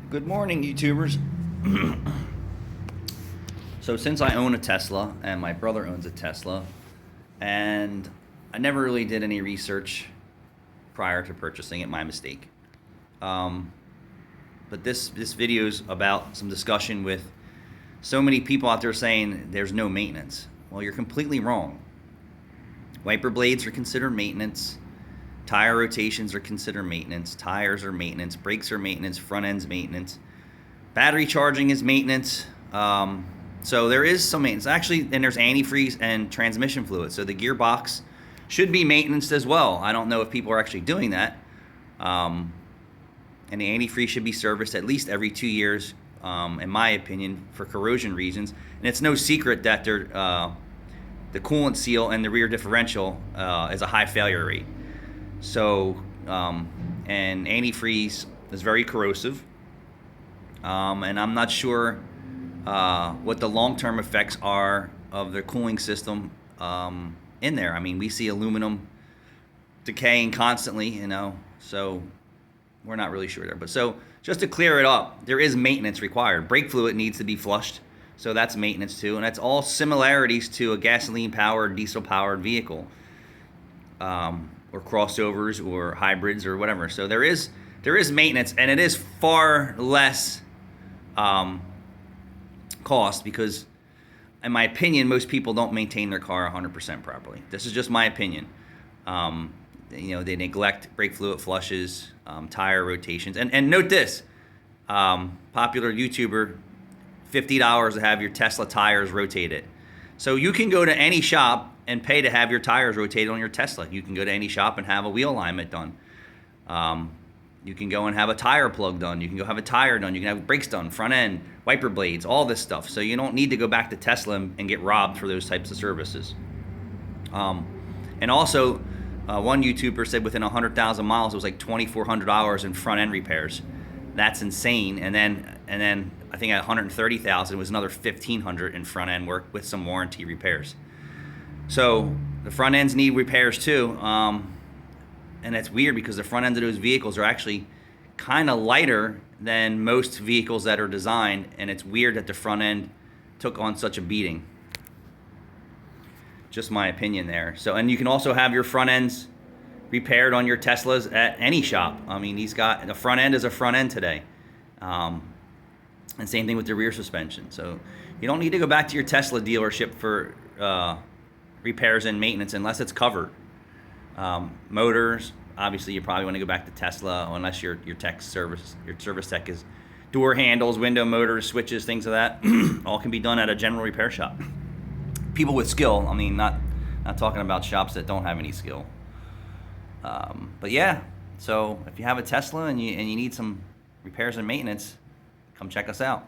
Good morning, YouTubers. So since I own a Tesla and my brother owns a Tesla, and I never really did any research prior to purchasing it, my mistake. But this video is about some discussion with so many people out there saying there's no maintenance. Well, you're completely wrong. Wiper blades are considered maintenance. Tire rotations are considered maintenance. Tires are maintenance. Brakes are maintenance. Front end's maintenance. Battery charging is maintenance. So there is some maintenance. Actually, and there's antifreeze and transmission fluid. So the gearbox should be maintenance as well. I don't know if people are actually doing that. And the antifreeze should be serviced at least every 2 years, in my opinion, for corrosion reasons. And it's no secret that the coolant seal and the rear differential is a high failure rate. So, and antifreeze is very corrosive. And I'm not sure what the long-term effects are of the cooling system in there. I mean, we see aluminum decaying constantly, so we're not really sure there. But so just to clear it up, there is maintenance required. Brake fluid needs to be flushed, so that's maintenance too. And that's all similarities to a gasoline-powered, diesel-powered vehicle, or crossovers or hybrids or whatever. So there is maintenance, and it is far less cost because, in my opinion, most people don't maintain their car 100% properly. This is just my opinion. They neglect brake fluid flushes, tire rotations, and note this: popular YouTuber, $50 to have your Tesla tires rotated. So you can go to any shop and pay to have your tires rotated on your Tesla. You can go to any shop and have a wheel alignment done. You can go and have a tire plug done. You can go have a tire done. You can have brakes done, front end, wiper blades, all this stuff. So you don't need to go back to Tesla and get robbed for those types of services. And also, one YouTuber said within 100,000 miles, it was like $2,400 in front end repairs. That's insane. And then I think at 130,000 was another $1,500 in front end work with some warranty repairs. So the front ends need repairs too. And that's weird because the front ends of those vehicles are actually kind of lighter than most vehicles that are designed, and it's weird that the front end took on such a beating. Just my opinion there. So, and you can also have your front ends repaired on your Teslas at any shop. I mean, the front end is a front end today. And same thing with the rear suspension. So you don't need to go back to your Tesla dealership for repairs and maintenance unless it's covered. Motors, obviously you probably want to go back to Tesla unless your service tech is door handles, window motors, switches, things of that. All can be done at a general repair shop. People with skill, I mean, not talking about shops that don't have any skill. But yeah, so if you have a Tesla and you need some repairs and maintenance, come check us out.